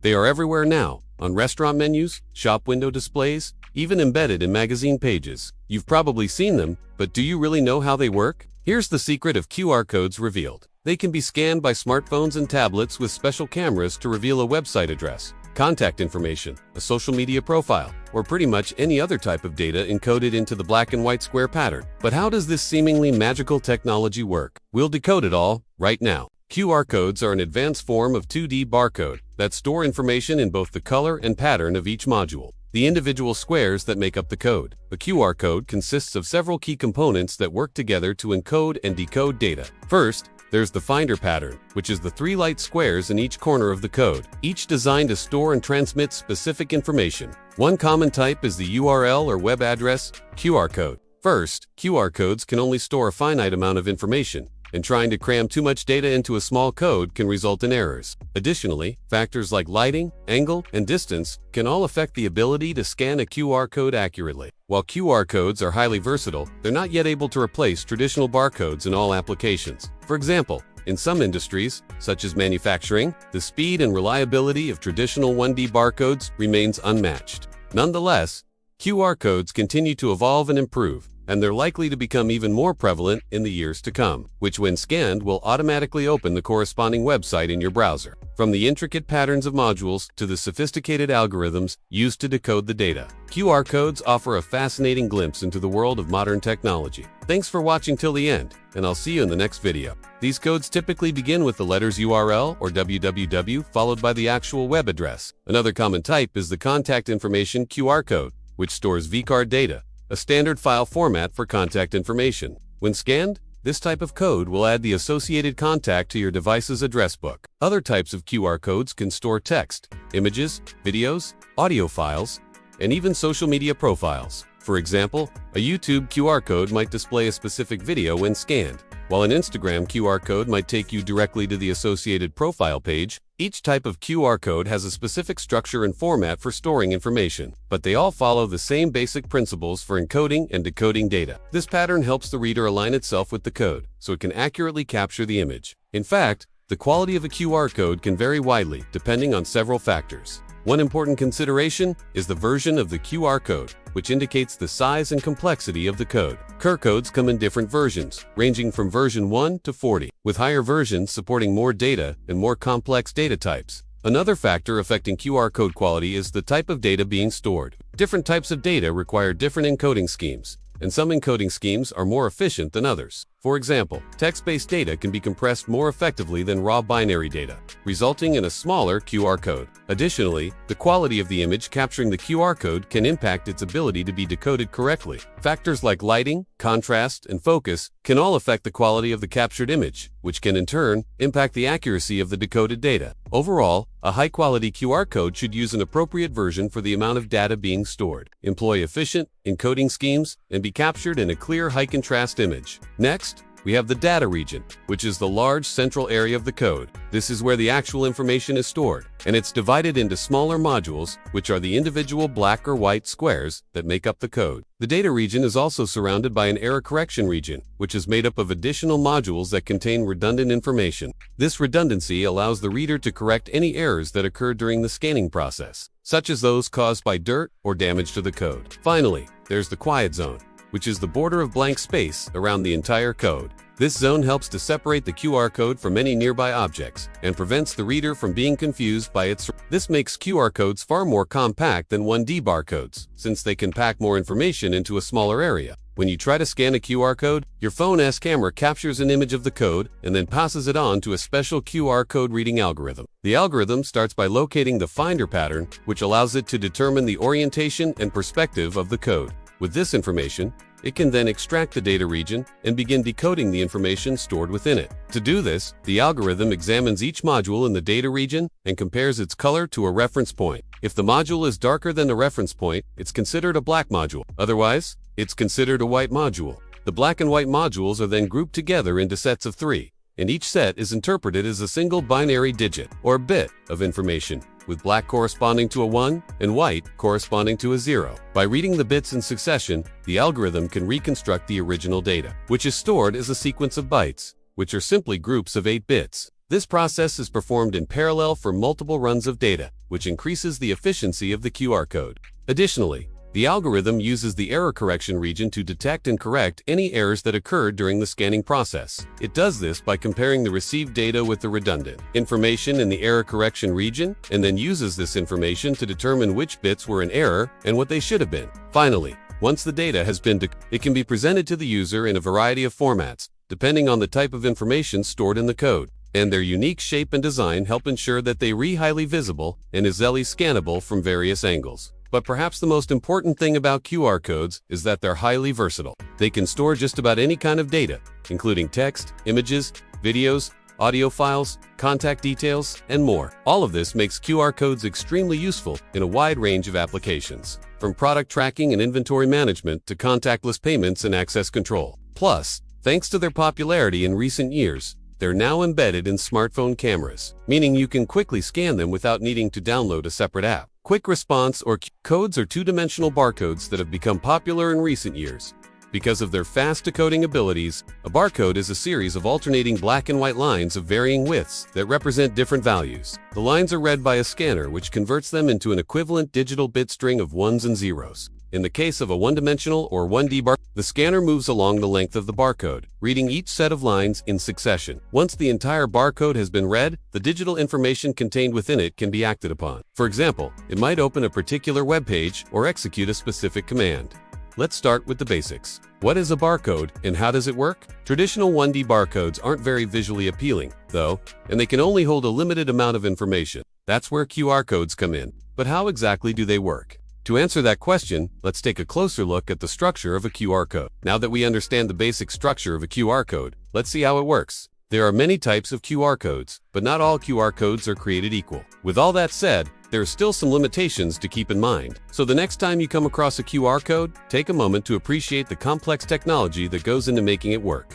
They are everywhere now, on restaurant menus, shop window displays, even embedded in magazine pages. You've probably seen them, but do you really know how they work? Here's the secret of QR codes revealed. They can be scanned by smartphones and tablets with special cameras to reveal a website address, contact information, a social media profile, or pretty much any other type of data encoded into the black and white square pattern. But how does this seemingly magical technology work? We'll decode it all right now. QR codes are an advanced form of 2D barcode that store information in both the color and pattern of each module, the individual squares that make up the code. A QR code consists of several key components that work together to encode and decode data. First, there's the finder pattern, which is the 3 light squares in each corner of the code, each designed to store and transmit specific information. One common type is the URL or web address QR code. First, QR codes can only store a finite amount of information, and trying to cram too much data into a small code can result in errors. Additionally, factors like lighting, angle, and distance can all affect the ability to scan a QR code accurately. While QR codes are highly versatile, they're not yet able to replace traditional barcodes in all applications. For example, in some industries, such as manufacturing, the speed and reliability of traditional 1D barcodes remains unmatched. Nonetheless, QR codes continue to evolve and improve, and they're likely to become even more prevalent in the years to come, which when scanned will automatically open the corresponding website in your browser. From the intricate patterns of modules to the sophisticated algorithms used to decode the data, QR codes offer a fascinating glimpse into the world of modern technology. Thanks for watching till the end, and I'll see you in the next video. These codes typically begin with the letters URL or www followed by the actual web address. Another common type is the contact information QR code, which stores vCard data, a standard file format for contact information. When scanned, this type of code will add the associated contact to your device's address book. Other types of QR codes can store text, images, videos, audio files, and even social media profiles. For example, a YouTube QR code might display a specific video when scanned, while an Instagram QR code might take you directly to the associated profile page. Each type of QR code has a specific structure and format for storing information, but they all follow the same basic principles for encoding and decoding data. This pattern helps the reader align itself with the code, so it can accurately capture the image. In fact, the quality of a QR code can vary widely depending on several factors. One important consideration is the version of the QR code, which indicates the size and complexity of the code. QR codes come in different versions, ranging from version 1 to 40, with higher versions supporting more data and more complex data types. Another factor affecting QR code quality is the type of data being stored. Different types of data require different encoding schemes, and some encoding schemes are more efficient than others. For example, text-based data can be compressed more effectively than raw binary data, resulting in a smaller QR code. Additionally, the quality of the image capturing the QR code can impact its ability to be decoded correctly. Factors like lighting, contrast, and focus can all affect the quality of the captured image, which can in turn impact the accuracy of the decoded data. Overall, a high-quality QR code should use an appropriate version for the amount of data being stored, employ efficient encoding schemes, and be captured in a clear high-contrast image. Next, we have the data region, which is the large central area of the code. This is where the actual information is stored, and it's divided into smaller modules, which are the individual black or white squares that make up the code. The data region is also surrounded by an error correction region, which is made up of additional modules that contain redundant information. This redundancy allows the reader to correct any errors that occur during the scanning process, such as those caused by dirt or damage to the code. Finally, there's the quiet zone, which is the border of blank space around the entire code. This zone helps to separate the QR code from any nearby objects and prevents the reader from being confused by its. This makes QR codes far more compact than 1D barcodes, since they can pack more information into a smaller area. When you try to scan a QR code, your phone's camera captures an image of the code and then passes it on to a special QR code reading algorithm. The algorithm starts by locating the finder pattern, which allows it to determine the orientation and perspective of the code. With this information, it can then extract the data region and begin decoding the information stored within it. To do this, the algorithm examines each module in the data region and compares its color to a reference point. If the module is darker than the reference point, it's considered a black module. Otherwise, it's considered a white module. The black and white modules are then grouped together into sets of 3, and each set is interpreted as a single binary digit, or bit, of information, with black corresponding to a 1 and white corresponding to a 0. By reading the bits in succession, the algorithm can reconstruct the original data, which is stored as a sequence of bytes, which are simply groups of 8 bits. This process is performed in parallel for multiple runs of data, which increases the efficiency of the QR code. Additionally, the algorithm uses the error correction region to detect and correct any errors that occurred during the scanning process. It does this by comparing the received data with the redundant information in the error correction region, and then uses this information to determine which bits were in error and what they should have been. Finally, once the data has been it can be presented to the user in a variety of formats, depending on the type of information stored in the code, and their unique shape and design help ensure that they are highly visible and easily scannable from various angles. But perhaps the most important thing about QR codes is that they're highly versatile. They can store just about any kind of data, including text, images, videos, audio files, contact details, and more. All of this makes QR codes extremely useful in a wide range of applications, from product tracking and inventory management to contactless payments and access control. Plus, thanks to their popularity in recent years, they're now embedded in smartphone cameras, meaning you can quickly scan them without needing to download a separate app. Quick response or codes are two-dimensional barcodes that have become popular in recent years. Because of their fast decoding abilities, a barcode is a series of alternating black and white lines of varying widths that represent different values. The lines are read by a scanner, which converts them into an equivalent digital bit string of ones and zeros. In the case of a one-dimensional or 1D barcode, the scanner moves along the length of the barcode, reading each set of lines in succession. Once the entire barcode has been read, the digital information contained within it can be acted upon. For example, it might open a particular web page or execute a specific command. Let's start with the basics. What is a barcode and how does it work? Traditional 1D barcodes aren't very visually appealing, though, and they can only hold a limited amount of information. That's where QR codes come in. But how exactly do they work? To answer that question, let's take a closer look at the structure of a QR code. Now that we understand the basic structure of a QR code, let's see how it works. There are many types of QR codes, but not all QR codes are created equal. With all that said, there are still some limitations to keep in mind. So the next time you come across a QR code, take a moment to appreciate the complex technology that goes into making it work.